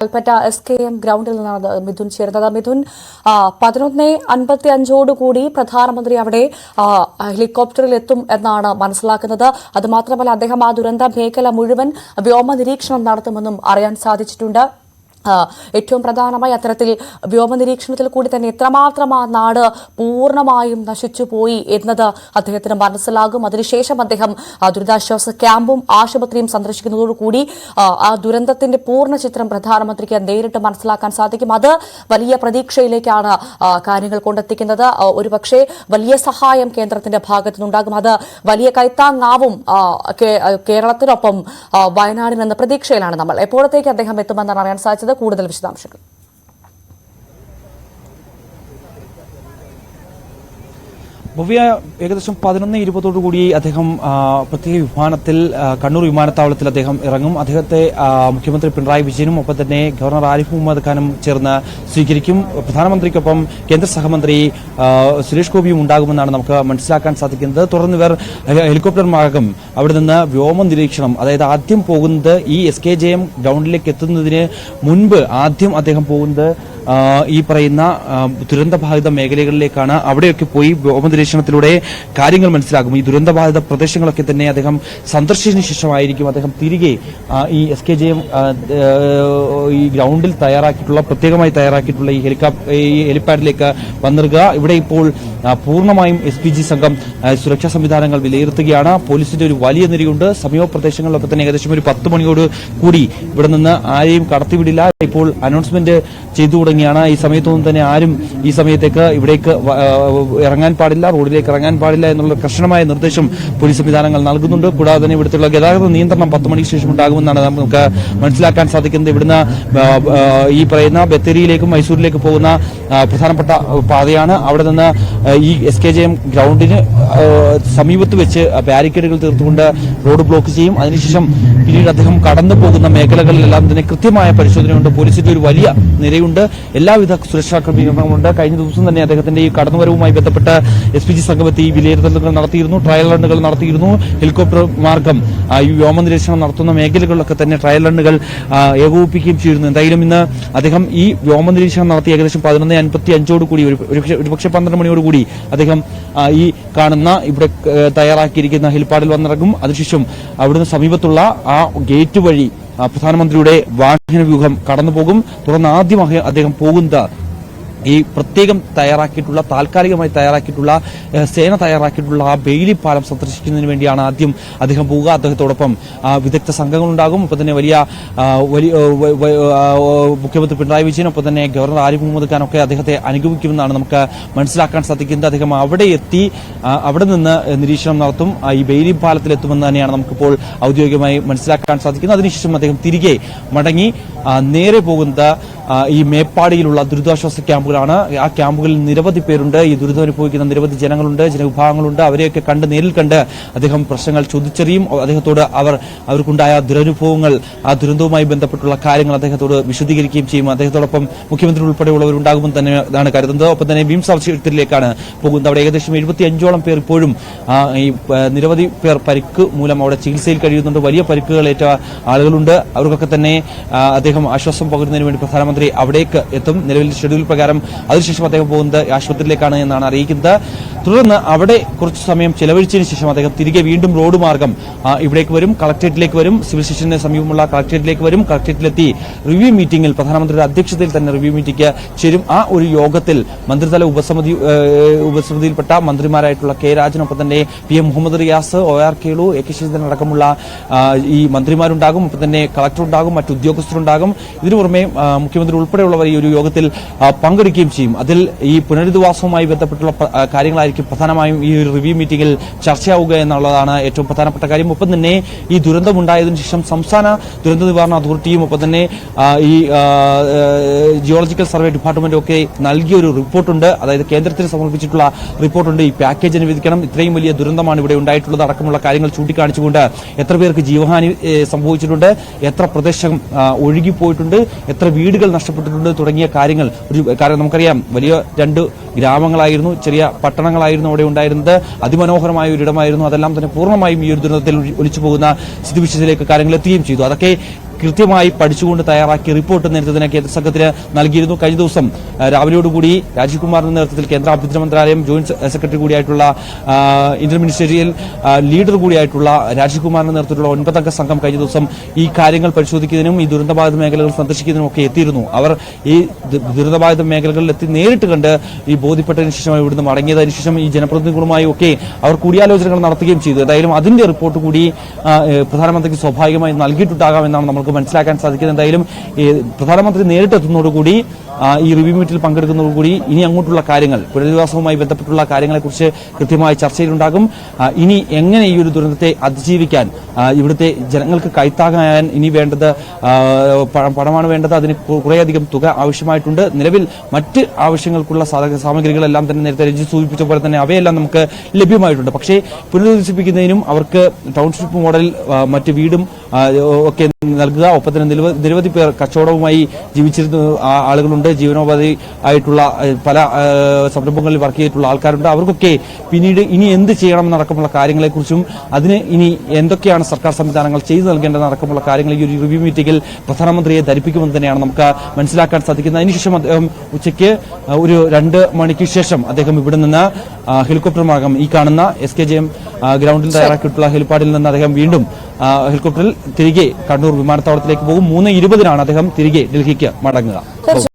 Kalpetta SKM ഗ്രൗണ്ടിൽ നിന്നാണ് മിഥുൻ ചേരുന്നത്. മിഥുൻ, 11:55 പ്രധാനമന്ത്രി അവിടെ ഹെലികോപ്റ്ററിൽ എത്തും എന്നാണ് മനസ്സിലാക്കുന്നത്. അതുമാത്രമല്ല, അദ്ദേഹം ആ ദുരന്ത മേഖല മുഴുവൻ വ്യോമ നിരീക്ഷണം നടത്തുമെന്നും അറിയാൻ സാധിച്ചിട്ടുണ്ട്. ഏറ്റവും പ്രധാനമായി അത്തരത്തിൽ വ്യോമ നിരീക്ഷണത്തിൽ കൂടി തന്നെ എത്രമാത്രം ആ നാട് പൂർണ്ണമായും നശിച്ചുപോയി എന്നത് അദ്ദേഹത്തിന് മനസ്സിലാകും. അതിനുശേഷം അദ്ദേഹം ദുരിതാശ്വാസ ക്യാമ്പും ആശുപത്രിയും സന്ദർശിക്കുന്നതോടുകൂടി ആ ദുരന്തത്തിന്റെ പൂർണ്ണ ചിത്രം പ്രധാനമന്ത്രിക്ക് നേരിട്ട് മനസ്സിലാക്കാൻ സാധിക്കും. അത് വലിയ പ്രതീക്ഷയിലേക്കാണ് കാര്യങ്ങൾ കൊണ്ടെത്തിക്കുന്നത്. ഒരുപക്ഷെ വലിയ സഹായം കേന്ദ്രത്തിന്റെ ഭാഗത്തുനിന്നുണ്ടാകും. അത് വലിയ കൈത്താങ്ങാവും കേരളത്തിനൊപ്പം വയനാടിനെന്ന പ്രതീക്ഷയിലാണ് നമ്മൾ. എപ്പോഴത്തേക്ക് അദ്ദേഹം എത്തുമെന്നാണ് അറിയാൻ സാധിച്ചത്. കൂടുതൽ വിശദാംശങ്ങൾ. ഭവ്യ, ഏകദേശം 11:20 അദ്ദേഹം പ്രത്യേക വിമാനത്തിൽ കണ്ണൂർ വിമാനത്താവളത്തിൽ അദ്ദേഹം ഇറങ്ങും. അദ്ദേഹത്തെ മുഖ്യമന്ത്രി പിണറായി വിജയനും ഒപ്പം തന്നെ ഗവർണർ ആരിഫ് മുഹമ്മദ് ഖാനും ചേർന്ന് സ്വീകരിക്കും. പ്രധാനമന്ത്രിക്കൊപ്പം കേന്ദ്ര സഹമന്ത്രി സുരേഷ് ഗോപിയും ഉണ്ടാകുമെന്നാണ് നമുക്ക് മനസ്സിലാക്കാൻ സാധിക്കുന്നത്. തുടർന്ന് ഇവർ ഹെലികോപ്റ്റർ മാർഗം അവിടെ നിന്ന് വ്യോമ നിരീക്ഷണം, അതായത് ആദ്യം പോകുന്നത് ഈ SKJM ഗ്രൗണ്ടിലേക്ക് എത്തുന്നതിന് മുൻപ് ആദ്യം അദ്ദേഹം പോകുന്നത് ഈ പറയുന്ന ദുരന്തബാധിത മേഖലകളിലേക്കാണ്. അവിടെയൊക്കെ പോയി വ്യോമ നിരീക്ഷണത്തിലൂടെ കാര്യങ്ങൾ മനസ്സിലാകും. ഈ ദുരന്തബാധിത പ്രദേശങ്ങളൊക്കെ തന്നെ അദ്ദേഹം സന്ദർശിച്ചതിന് ശേഷമായിരിക്കും അദ്ദേഹം തിരികെ ഈ SKJM ഈ ഗ്രൗണ്ടിൽ പ്രത്യേകമായി തയ്യാറാക്കിയിട്ടുള്ള ഈ ഹെലിപാഡിലേക്ക് വന്നിറങ്ങുക. ഇവിടെ ഇപ്പോൾ പൂർണ്ണമായും SPG സംഘം സുരക്ഷാ സംവിധാനങ്ങൾ വിലയിരുത്തുകയാണ്. പോലീസിന്റെ ഒരു വലിയ നിരയുണ്ട്. സമീപ പ്രദേശങ്ങളിലൊക്കെ തന്നെ ഏകദേശം ഒരു 10 മണിയോട് കൂടി ഇവിടെ നിന്ന് ആരെയും കടത്തിവിടില്ല. ഇപ്പോൾ അനൗൺസ്മെന്റ് ചെയ്തു തുടങ്ങിയാണ്. ഈ സമയത്തൊന്നും തന്നെ ആരും ഈ സമയത്തേക്ക് ഇവിടേക്ക് ഇറങ്ങാൻ പാടില്ല, റോഡിലേക്ക് ഇറങ്ങാൻ പാടില്ല എന്നുള്ള കർശനമായ നിർദ്ദേശം പോലീസ് സംവിധാനങ്ങൾ നൽകുന്നുണ്ട്. കൂടാതെ തന്നെ ഇവിടുത്തെ ഗതാഗത നിയന്ത്രണം 10 മണിക്ക് ശേഷം ഉണ്ടാകുമെന്നാണ് നമുക്ക് മനസ്സിലാക്കാൻ സാധിക്കുന്നത്. ഇവിടുന്ന് ഈ പറയുന്ന ബത്തേരിയിലേക്കും മൈസൂരിലേക്ക് പോകുന്ന പ്രധാനപ്പെട്ട പാതയാണ്. അവിടെ നിന്ന് ഈ SKJM ഗ്രൗണ്ടിന് സമീപത്ത് വെച്ച് ബാരിക്കേഡുകൾ തീർത്തുകൊണ്ട് റോഡ് ബ്ലോക്ക് ചെയ്യും. അതിനുശേഷം പിന്നീട് അദ്ദേഹം കടന്നു പോകുന്ന മേഖലകളിലെല്ലാം തന്നെ കൃത്യമായ പരിശോധനയുണ്ട്. പോലീസിന്റെ ഒരു വലിയ നിരയുണ്ട്. എല്ലാവിധ സുരക്ഷാ ക്രമീകരണങ്ങളുണ്ട്. കഴിഞ്ഞ ദിവസം തന്നെ അദ്ദേഹത്തിന്റെ ഈ കടന്നുവരവുമായി ബന്ധപ്പെട്ട് SPG സംഘമെത്തി വിലയിരുത്തലുകൾ നടത്തിയിരുന്നു, ട്രയൽ റണ്ണുകൾ നടത്തിയിരുന്നു. ഹെലികോപ്റ്റർ മാർഗം ഈ വ്യോമ നിരീക്ഷണം നടത്തുന്ന മേഖലകളിലൊക്കെ തന്നെ ട്രയൽ റണ്ണുകൾ ഏകോപിപ്പിക്കുകയും ചെയ്തിരുന്നു. എന്തായാലും ഇന്ന് അദ്ദേഹം ഈ വ്യോമ നിരീക്ഷണം നടത്തി ഏകദേശം 11:55 ഒരുപക്ഷെ 12 മണിയോടുകൂടി അദ്ദേഹം ഈ കാണുന്ന ഇവിടെ തയ്യാറാക്കിയിരിക്കുന്ന ഹെലിപ്പാഡിൽ വന്നിറങ്ങും. അതിനുശേഷം അവിടുന്ന് സമീപത്തുള്ള ആ ഗേറ്റ് വഴി പ്രധാനമന്ത്രിയുടെ വാഹന വ്യൂഹം കടന്നുപോകും. തുടർന്ന് ആദ്യം അദ്ദേഹം പോകുന്നത് ഈ പ്രത്യേകം താൽക്കാലികമായി തയ്യാറാക്കിയിട്ടുള്ള സേന തയ്യാറാക്കിയിട്ടുള്ള ആ ബെയിലി പാലം സന്ദർശിക്കുന്നതിന് വേണ്ടിയാണ് ആദ്യം അദ്ദേഹം പോവുക. അദ്ദേഹത്തോടൊപ്പം വിദഗ്ധ സംഘങ്ങളുണ്ടാകും. ഒപ്പം തന്നെ വലിയ മുഖ്യമന്ത്രി പിണറായി വിജയൻ, ഒപ്പം തന്നെ ഗവർണർ ആരിഫ് മുഹമ്മദ് ഖാൻ ഒക്കെ അദ്ദേഹത്തെ അനുഗമിക്കുമെന്നാണ് നമുക്ക് മനസ്സിലാക്കാൻ സാധിക്കുന്നത്. അദ്ദേഹം അവിടെ എത്തി അവിടെ നിന്ന് നിരീക്ഷണം നടത്തും. ഈ ബെയിലി പാലത്തിലെത്തുമെന്ന് തന്നെയാണ് നമുക്കിപ്പോൾ ഔദ്യോഗികമായി മനസ്സിലാക്കാൻ സാധിക്കുന്നത്. അതിനുശേഷം അദ്ദേഹം തിരികെ മടങ്ങി നേരെ പോകുന്നത് ഈ മേപ്പാടിയിലുള്ള ദുരിതാശ്വാസ ക്യാമ്പുകളാണ്. ആ ക്യാമ്പുകളിൽ നിരവധി പേരുണ്ട്. ഈ ദുരിതമനുഭവിക്കുന്ന നിരവധി ജനങ്ങളുണ്ട്, ജനവിഭാഗങ്ങളുണ്ട്. അവരെയൊക്കെ നേരിൽ കണ്ട് അദ്ദേഹം പ്രശ്നങ്ങൾ ചോദിച്ചറിയും. അദ്ദേഹത്തോട് അവർക്കുണ്ടായ ദുരനുഭവങ്ങൾ, ആ ദുരന്തവുമായി ബന്ധപ്പെട്ടുള്ള കാര്യങ്ങൾ അദ്ദേഹത്തോട് വിശദീകരിക്കുകയും ചെയ്യും. അദ്ദേഹത്തോടൊപ്പം മുഖ്യമന്ത്രി ഉൾപ്പെടെയുള്ളവരുണ്ടാകുമെന്ന് തന്നെയാണ് കരുതുന്നത്. ഒപ്പം തന്നെ ബിംസ് ആശുപത്രിയിലേക്കാണ് പോകുന്നത്. അവിടെ ഏകദേശം 75ഓളം പേർ ഇപ്പോഴും ഈ നിരവധി പേർ പരിക്ക് മൂലം അവിടെ ചികിത്സയിൽ കഴിയുന്നുണ്ട്. വലിയ പരിക്കുകളേറ്റ ആളുകളുണ്ട്. അവർക്കൊക്കെ തന്നെ അദ്ദേഹം ആശ്വാസം പകരുന്നതിന് വേണ്ടി പ്രധാനമന്ത്രി അവിടേക്ക് എത്തും. നിലവിൽ ഷെഡ്യൂൾ പ്രകാരം അതിനുശേഷം അദ്ദേഹം പോകുന്നത് ആശുപത്രിയിലേക്കാണ് എന്നാണ് അറിയിക്കുന്നത്. തുടർന്ന് അവിടെ കുറച്ചു സമയം ചെലവഴിച്ചതിന് ശേഷം അദ്ദേഹം തിരികെ വീണ്ടും റോഡ് മാർഗം ഇവിടേക്ക് വരും, കളക്ടറേറ്റിലേക്ക് വരും, സിവിൽ സ്റ്റേഷന് സമീപമുള്ള കളക്ടറേറ്റിലേക്ക് വരും. കളക്ടറേറ്റിലെത്തി റിവ്യൂ മീറ്റിംഗിൽ പ്രധാനമന്ത്രിയുടെ അധ്യക്ഷതയിൽ തന്നെ റിവ്യൂ മീറ്റിംഗ് ചേരും. ആ ഒരു യോഗത്തിൽ മന്ത്രിതല ഉപസമിതിയിൽപ്പെട്ട മന്ത്രിമാരായിട്ടുള്ള കെ രാജനൊപ്പം തന്നെ PM Muhammad Riyas, OR Kelu, AK Saseendran അടക്കമുള്ള ഈ മന്ത്രിമാരുണ്ടാകും. ഒപ്പം തന്നെ കളക്ടർ ഉണ്ടാകും, മറ്റു ഉദ്യോഗസ്ഥരുണ്ടാകും. ഇതിനു പുറമെ മുഖ്യമന്ത്രി ഉൾപ്പെടെയുള്ളവർ ഈ ഒരു യോഗത്തിൽ പങ്കെടുക്കുകയും ചെയ്യും. അതിൽ ഈ പുനരധിവാസവുമായി ബന്ധപ്പെട്ടുള്ള കാര്യങ്ങളായിരിക്കും പ്രധാനമായും ഈ ഒരു റിവ്യൂ മീറ്റിംഗിൽ ചർച്ചയാവുക എന്നുള്ളതാണ് ഏറ്റവും പ്രധാനപ്പെട്ട കാര്യം. ഒപ്പം തന്നെ ഈ ദുരന്തമുണ്ടായതിനു ശേഷം സംസ്ഥാന ദുരന്ത നിവാരണ അതോറിറ്റിയും ഒപ്പം തന്നെ ഈ ജിയോളജിക്കൽ സർവേ ഡിപ്പാർട്ട്മെന്റും ഒക്കെ നൽകിയ ഒരു റിപ്പോർട്ടുണ്ട്. അതായത് കേന്ദ്രത്തിന് സമർപ്പിച്ചിട്ടുള്ള റിപ്പോർട്ടുണ്ട്. ഈ പാക്കേജ് അനുവദിക്കണം, ഇത്രയും വലിയ ദുരന്തമാണ് ഇവിടെ ഉണ്ടായിട്ടുള്ളത് അടക്കമുള്ള കാര്യങ്ങൾ ചൂണ്ടിക്കാണിച്ചുകൊണ്ട് എത്ര പേർക്ക് ജീവഹാനി സംഭവിച്ചിട്ടുണ്ട്, എത്ര പ്രദേശം ഒഴുകിപ്പോയിട്ടുണ്ട്, എത്ര വീടുകൾ നഷ്ടപ്പെട്ടിട്ടുണ്ട് തുടങ്ങിയ കാര്യങ്ങൾ. കാരണം നമുക്കറിയാം, വലിയ 2 ഗ്രാമങ്ങളായിരുന്നു, ചെറിയ പട്ടണങ്ങളായിരുന്നു അവിടെ ഉണ്ടായിരുന്നത്. അതിമനോഹരമായ ഒരിടമായിരുന്നു. അതെല്ലാം തന്നെ പൂർണ്ണമായും ഈ ഒരു ദുരന്തത്തിൽ ഒലിച്ചു പോകുന്ന സ്ഥിതിവിശേഷത്തിലേക്ക് കാര്യങ്ങൾ എത്തുകയും ചെയ്തു. അതൊക്കെ കൃത്യമായി പഠിച്ചുകൊണ്ട് തയ്യാറാക്കി റിപ്പോർട്ട് നേരത്തെ കേന്ദ്ര സംഘത്തിന് നൽകിയിരുന്നു. കഴിഞ്ഞ ദിവസം രാവിലെയോടുകൂടി രാജീവ് കുമാറിന്റെ നേതൃത്വത്തിൽ കേന്ദ്ര ആഭ്യന്തര മന്ത്രാലയം ജോയിന്റ് സെക്രട്ടറി കൂടിയായിട്ടുള്ള ഇന്റർ മിനിസ്റ്റീരിയൽ ലീഡർ കൂടിയായിട്ടുള്ള രാജീവ് കുമാറിന്റെ നേതൃത്വത്തിലുള്ള 9 അംഗ സംഘം കഴിഞ്ഞ ദിവസം ഈ കാര്യങ്ങൾ പരിശോധിക്കുന്നതിനും ഈ ദുരന്തബാധിത മേഖലകൾ സന്ദർശിക്കുന്നതിനും ഒക്കെ എത്തിയിരുന്നു. അവർ ഈ ദുരിതബാധിത മേഖലകളിൽ എത്തി നേരിട്ട് കണ്ട് ഈ ബോധ്യപ്പെട്ടതിന് ശേഷം ഇവിടുന്ന് മടങ്ങിയതിനു ശേഷം ഈ ജനപ്രതിനിധികളുമായി ഒക്കെ അവർ കൂടിയാലോചനകൾ നടത്തുകയും ചെയ്തു. ഏതായാലും അതിന്റെ റിപ്പോർട്ട് കൂടി പ്രധാനമന്ത്രിക്ക് സ്വാഭാവികമായി നൽകിയിട്ടുണ്ടാകാം എന്നാണ് നമുക്ക് മനസ്സിലാക്കാൻ സാധിക്കുന്നത്. എന്തായാലും പ്രധാനമന്ത്രി നേരിട്ടെത്തുന്നതോടുകൂടി ഈ റിവ്യൂ മീറ്റിൽ പങ്കെടുക്കുന്നതോടുകൂടി ഇനി അങ്ങോട്ടുള്ള കാര്യങ്ങൾ പുനരധിവാസവുമായി ബന്ധപ്പെട്ടുള്ള കാര്യങ്ങളെക്കുറിച്ച് കൃത്യമായ ചർച്ചയിലുണ്ടാകും. ഇനി എങ്ങനെ ഈ ഒരു ദുരന്തത്തെ അതിജീവിക്കാൻ ഇവിടുത്തെ ജനങ്ങൾക്ക് കൈത്താങ്ങാൻ ഇനി വേണ്ടത് പണമാണ് വേണ്ടത്. അതിന് കുറേയധികം തുക ആവശ്യമായിട്ടുണ്ട്. നിലവിൽ മറ്റ് ആവശ്യങ്ങൾക്കുള്ള സാമഗ്രികളെല്ലാം തന്നെ നേരത്തെ രഞ്ജിത്ത് സൂചിപ്പിച്ച പോലെ തന്നെ അവയെല്ലാം നമുക്ക് ലഭ്യമായിട്ടുണ്ട്. പക്ഷേ പുനരധിവസിപ്പിക്കുന്നതിനും അവർക്ക് ടൗൺഷിപ്പ് മോഡൽ മറ്റ് വീടും ഒക്കെ നൽകുക, ഒപ്പം തന്നെ നിരവധി പേർ കച്ചവടവുമായി ജീവിച്ചിരുന്ന ആളുകളുണ്ട്, ജീവനോപാധി ആയിട്ടുള്ള പല സംരംഭങ്ങളിൽ വർക്ക് ചെയ്തിട്ടുള്ള ആൾക്കാരുണ്ട്. അവർക്കൊക്കെ പിന്നീട് ഇനി എന്ത് ചെയ്യണമെന്നടക്കമുള്ള കാര്യങ്ങളെക്കുറിച്ചും അതിന് ഇനി എന്തൊക്കെയാണ് സർക്കാർ സംവിധാനങ്ങൾ ചെയ്തു നൽകേണ്ടതെന്നടക്കമുള്ള കാര്യങ്ങൾ ഈ ഒരു റിവ്യൂ മീറ്റിംഗിൽ പ്രധാനമന്ത്രിയെ ധരിപ്പിക്കുമെന്ന് തന്നെയാണ് നമുക്ക് മനസ്സിലാക്കാൻ സാധിക്കുന്നത്. അതിനുശേഷം അദ്ദേഹം ഉച്ചയ്ക്ക് ഒരു 2 മണിക്ക് ശേഷം അദ്ദേഹം ഇവിടെ നിന്ന് ഹെലികോപ്റ്റർ മാർഗം ഈ കാണുന്ന SKJM ഗ്രൗണ്ടിൽ തയ്യാറാക്കിയിട്ടുള്ള ഹെലിപ്പാഡിൽ നിന്ന് അദ്ദേഹം വീണ്ടും ഹെലികോപ്റ്ററിൽ തിരികെ കണ്ണൂർ വിമാനത്താവളത്തിലേക്ക് പോകും. 3:20 അദ്ദേഹം തിരികെ ഡൽഹിക്ക് മടങ്ങുക.